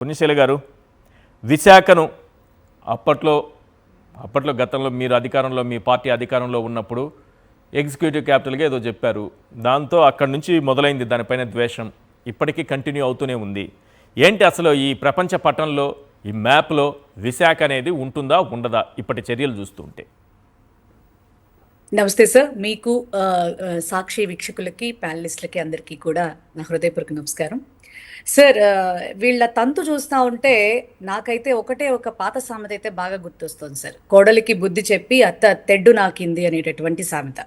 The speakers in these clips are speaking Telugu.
పుణ్యశీల గారు, విశాఖను అప్పట్లో గతంలో మీరు అధికారంలో, మీ పార్టీ అధికారంలో ఉన్నప్పుడు ఎగ్జిక్యూటివ్ క్యాపిటల్గా ఏదో చెప్పారు. దాంతో అక్కడి నుంచి మొదలైంది దానిపైన ద్వేషం. ఇప్పటికీ కంటిన్యూ అవుతూనే ఉంది. ఏంటి అసలు ఈ ప్రపంచ పటంలో, ఈ మ్యాప్లో విశాఖ అనేది ఉంటుందా ఉండదా ఇప్పటి చర్యలు చూస్తుంటే? నమస్తే సార్. మీకు సాక్షి వీక్షకులకి, ప్యానలిస్టులకి అందరికీ కూడా నా హృదయపూర్వక నమస్కారం. సార్, వీళ్ళ తంతు చూస్తూ ఉంటే నాకైతే ఒక పాత సామెత అయితే బాగా గుర్తొస్తుంది సార్. కోడలికి బుద్ధి చెప్పి అత్త తెడ్డు నాకింది అనేటటువంటి సామెత.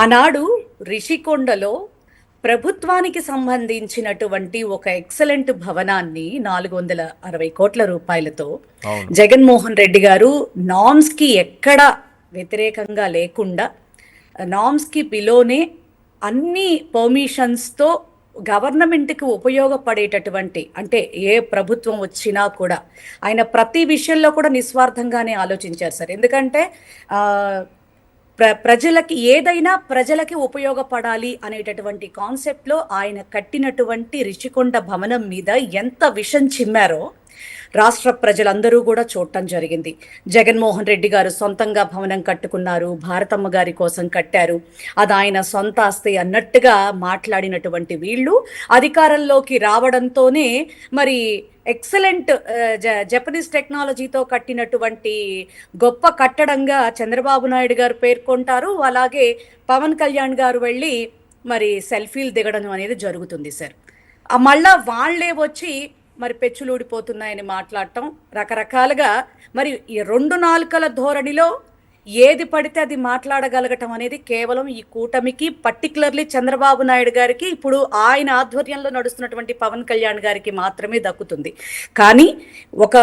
ఆనాడు రిషికొండలో ప్రభుత్వానికి సంబంధించినటువంటి ఒక ఎక్సలెంట్ భవనాన్ని 460 కోట్ల రూపాయలతో జగన్మోహన్ రెడ్డి గారు నామ్స్కి ఎక్కడ వ్యతిరేకంగా లేకుండా, నామ్స్కి బిలోనే అన్ని పర్మిషన్స్తో గవర్నమెంట్కి ఉపయోగపడేటటువంటి, అంటే ఏ ప్రభుత్వం వచ్చినా కూడా ఆయన ప్రతి విషయంలో కూడా నిస్వార్థంగానే ఆలోచించారు సార్. ఎందుకంటే ప్రజలకి ఏదైనా ప్రజలకి ఉపయోగపడాలి అనేటటువంటి కాన్సెప్ట్లో ఆయన కట్టినటువంటి రిషికొండ భవనం మీద ఎంత విషం చిమ్మారో రాష్ట్ర ప్రజలందరూ కూడా చూడటం జరిగింది. జగన్మోహన్ రెడ్డి గారు సొంతంగా భవనం కట్టుకున్నారు, భారతమ్మ గారి కోసం కట్టారు, అది ఆయన సొంత ఆస్తి అన్నట్టుగా మాట్లాడినటువంటి వీళ్ళు అధికారంలోకి రావడంతోనే మరి ఎక్సలెంట్ జపనీస్ టెక్నాలజీతో కట్టినటువంటి గొప్ప కట్టడంగా చంద్రబాబు నాయుడు గారు పేర్కొంటారు. అలాగే పవన్ కళ్యాణ్ గారు వెళ్ళి మరి సెల్ఫీలు దిగడం అనేది జరుగుతుంది సార్. మళ్ళా వాళ్ళే వచ్చి మరి పెచ్చులూడిపోతున్నాయని మాట్లాడటం, రకరకాలుగా మరి ఈ 2 నాలుకల ధోరణిలో ఏది పడితే అది మాట్లాడగలగటం అనేది కేవలం ఈ కూటమికి, పర్టికులర్లీ చంద్రబాబు నాయుడు గారికి, ఇప్పుడు ఆయన ఆధ్వర్యంలో నడుస్తున్నటువంటి పవన్ కళ్యాణ్ గారికి మాత్రమే దక్కుతుంది. కానీ ఒక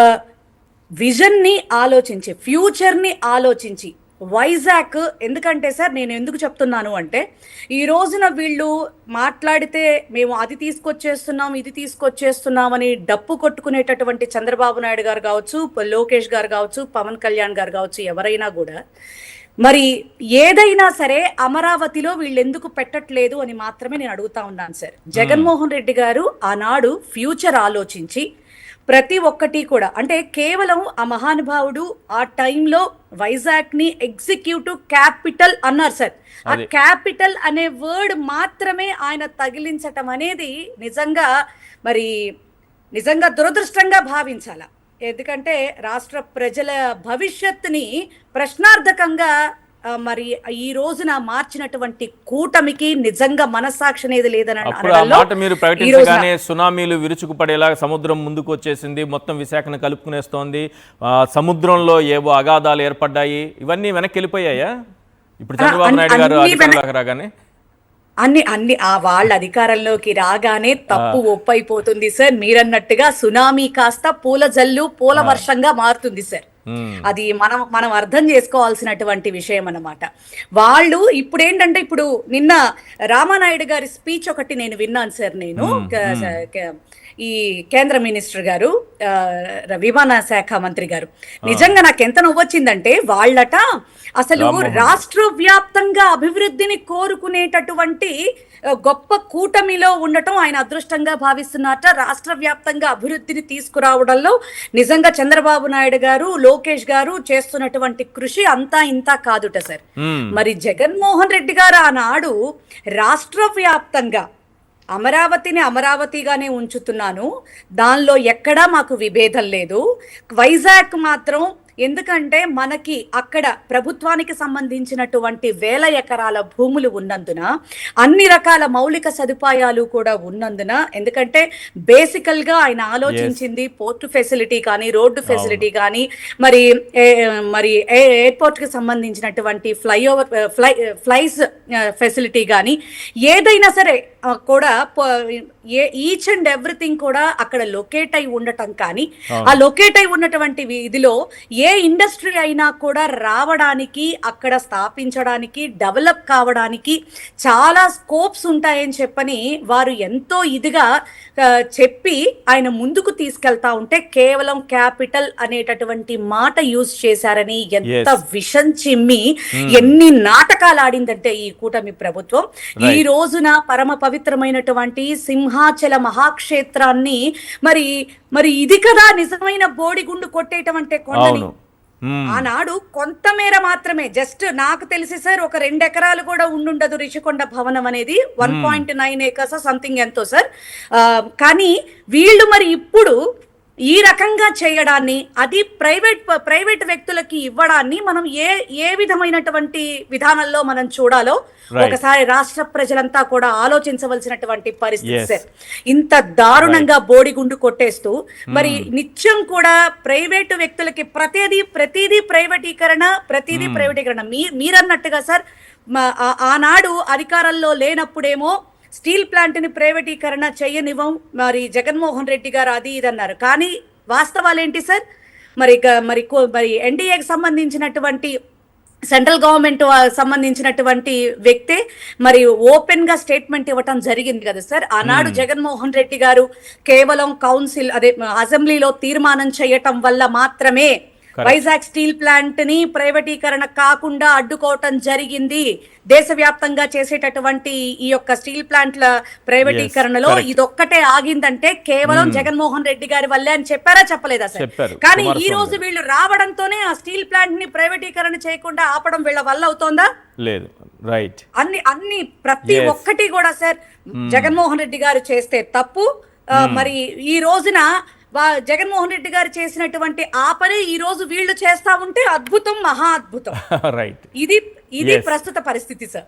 విజన్ని ఆలోచించి, ఫ్యూచర్ని ఆలోచించి వైజాగ్, ఎందుకంటే సార్ నేను ఎందుకు చెప్తున్నాను అంటే, ఈ రోజున వీళ్ళు మాట్లాడితే మేము అది తీసుకొచ్చేస్తున్నాం, ఇది తీసుకొచ్చేస్తున్నామని డప్పు కొట్టుకునేటటువంటి చంద్రబాబు నాయుడు గారు కావచ్చు, లోకేష్ గారు కావచ్చు, పవన్ కళ్యాణ్ గారు కావచ్చు, ఎవరైనా కూడా మరి ఏదైనా సరే అమరావతిలో వీళ్ళు ఎందుకు పెట్టట్లేదు అని మాత్రమే నేను అడుగుతా ఉన్నాను సార్. జగన్మోహన్ రెడ్డి గారు ఆనాడు ఫ్యూచర్ ఆలోచించి ప్రతి ఒక్కటి కూడా, అంటే కేవలం ఆ మహానుభావుడు ఆ టైంలో వైజాగ్ని ఎగ్జిక్యూటివ్ క్యాపిటల్ అన్నారు సార్. ఆ క్యాపిటల్ అనే వర్డ్ మాత్రమే ఆయన తగిలించటం అనేది నిజంగా దురదృష్టంగా భావించాల. ఎందుకంటే రాష్ట్ర ప్రజల భవిష్యత్తుని ప్రశ్నార్థకంగా మరి ఈ రోజున మార్చినటువంటి కూటమికి నిజంగా మనస్సాక్షి అనేది లేదని మీరు ప్రకటించగానే సునామీలు విరుచుకుపడేలా సముద్రం ముందుకు వచ్చేసింది, మొత్తం విశాఖను కలుపుకునేస్తోంది, సముద్రంలో ఏవో అగాధాలు ఏర్పడ్డాయి, ఇవన్నీ వెనక్కి వెళ్ళిపోయాయా ఇప్పుడు చంద్రబాబు నాయుడు గారు అధికారంలోకి రాగానే? అన్ని వాళ్ళ అధికారంలోకి రాగానే తప్పు ఒప్పైపోతుంది సార్. మీరన్నట్టుగా సునామీ కాస్త పూల జల్లు, పూల వర్షంగా మారుతుంది సార్. అది మనం అర్థం చేసుకోవాల్సినటువంటి విషయం అన్నమాట. వాళ్ళు ఇప్పుడు ఏంటంటే, ఇప్పుడు నిన్న రామానాయుడు గారి స్పీచ్ ఒకటి నేను విన్నాను సార్. నేను ఈ కేంద్ర మినిస్టర్ గారు, విమాన శాఖ మంత్రి గారు, నిజంగా నాకు ఎంత నవ్వొచ్చిందంటే, వాళ్ళట అసలు రాష్ట్ర వ్యాప్తంగా అభివృద్ధిని కోరుకునేటటువంటి గొప్ప కూటమిలో ఉండటం ఆయన అదృష్టంగా భావిస్తున్నారట. రాష్ట్ర వ్యాప్తంగా అభివృద్ధిని తీసుకురావడంలో నిజంగా చంద్రబాబు నాయుడు గారు, లోకేష్ గారు చేస్తున్నటువంటి కృషి అంతా ఇంతా కాదుట సార్. మరి జగన్మోహన్ రెడ్డి గారు ఆనాడు రాష్ట్ర వ్యాప్తంగా అమరావతిని అమరావతిగానే ఉంచుతున్నాను, దానిలో ఎక్కడా మాకు విభేదం లేదు, వైజాగ్ మాత్రం ఎందుకంటే మనకి అక్కడ ప్రభుత్వానికి సంబంధించినటువంటి 1000 ఎకరాల భూములు ఉన్నందున, అన్ని రకాల మౌలిక సదుపాయాలు కూడా ఉన్నందున, ఎందుకంటే బేసికల్గా ఆయన ఆలోచించింది పోర్టు ఫెసిలిటీ కానీ, రోడ్డు ఫెసిలిటీ కానీ, మరి ఎయిర్పోర్ట్కి సంబంధించినటువంటి ఫ్లైస్ ఫెసిలిటీ కానీ, ఏదైనా సరే కూడా ఈచ్ అండ్ ఎవ్రీథింగ్ కూడా అక్కడ లొకేట్ అయి ఉండటం కానీ, ఆ లొకేట్ అయి ఉన్నటువంటి ఇదిలో ఏ ఇండస్ట్రీ అయినా కూడా రావడానికి, అక్కడ స్థాపించడానికి, డెవలప్ కావడానికి చాలా స్కోప్స్ ఉంటాయని చెప్పని వారు ఎంతో ఇదిగా చెప్పి ఆయన ముందుకు తీసుకెళ్తా ఉంటే, కేవలం క్యాపిటల్ అనేటటువంటి మాట యూజ్ చేశారని ఎంత విషం చిమ్మి ఎన్ని నాటకాలు ఆడిందంటే ఈ కూటమి ప్రభుత్వం. ఈ రోజున పరమ పవిత్రమైనటువంటి సింహ సింహాచల మహాక్షేత్రాన్ని మరి మరి ఇది కదా నిజమైన బోడిగుండు కొట్టేయటం అంటే కొండని. అవును. మ్మ్. ఆనాడు కొంతమేర మాత్రమే, జస్ట్ నాకు తెలిసి సార్ ఒక 2 ఎకరాలు కూడా ఉండుండదు రిషికొండ భవనం అనేది. 1.9 acres సంథింగ్ ఎంతో సార్. కానీ వీళ్ళు మరి ఇప్పుడు ఈ రకంగా చేయడాన్ని, అది ప్రైవేట్ వ్యక్తులకి ఇవ్వడాన్ని మనం ఏ విధమైనటువంటి విధానంలో మనం చూడాలో ఒకసారి రాష్ట్ర ప్రజలంతా కూడా ఆలోచించవలసినటువంటి పరిస్థితి సార్. ఇంత దారుణంగా బోడిగుండు కొట్టేస్తూ మరి నిత్యం కూడా ప్రైవేటు వ్యక్తులకి ప్రతిదీ ప్రైవేటీకరణ. మీరన్నట్టుగా సార్ ఆనాడు అధికారంలో లేనప్పుడేమో స్టీల్ ప్లాంట్ ని ప్రైవేటీకరణ చేయనివ్వం, మరి జగన్మోహన్ రెడ్డి గారు అది ఇది అన్నారు. కానీ వాస్తవాలు ఏంటి సార్? మరి ఎన్డీఏకి సంబంధించినటువంటి సెంట్రల్ గవర్నమెంట్ సంబంధించినటువంటి వ్యక్తే మరి ఓపెన్ గా స్టేట్మెంట్ ఇవ్వటం జరిగింది కదా సార్. ఆనాడు జగన్మోహన్ రెడ్డి గారు కేవలం అసెంబ్లీలో తీర్మానం చేయటం వల్ల మాత్రమే వైజాగ్ స్టీల్ ప్లాంట్ ని ప్రైవేటీకరణ కాకుండా అడ్డుకోవటం జరిగింది. దేశవ్యాప్తంగా చేసేటటువంటి ఈ యొక్క స్టీల్ ప్లాంట్ల ప్రైవేటీకరణలో ఇదొక్కటే ఆగిందంటే కేవలం జగన్మోహన్ రెడ్డి గారి వల్లే అని చెప్పారా, చెప్పలేదా సార్? కానీ ఈ రోజు వీళ్ళు రావడంతోనే ఆ స్టీల్ ప్లాంట్ ని ప్రైవేటీకరణ చేయకుండా ఆపడం వీళ్ళ వల్ల అవుతోందా? లేదు. రైట్. అన్ని ప్రతి ఒక్కటి కూడా సార్ జగన్మోహన్ రెడ్డి గారు చేస్తే తప్పు. మరి ఈ రోజున జగన్మోహన్ రెడ్డి గారు చేసినటువంటి ఆ పని ఈ రోజు వీళ్ళు చేస్తా ఉంటే అద్భుతం, మహా అద్భుతం. రైట్. ఇది ప్రస్తుత పరిస్థితి సార్.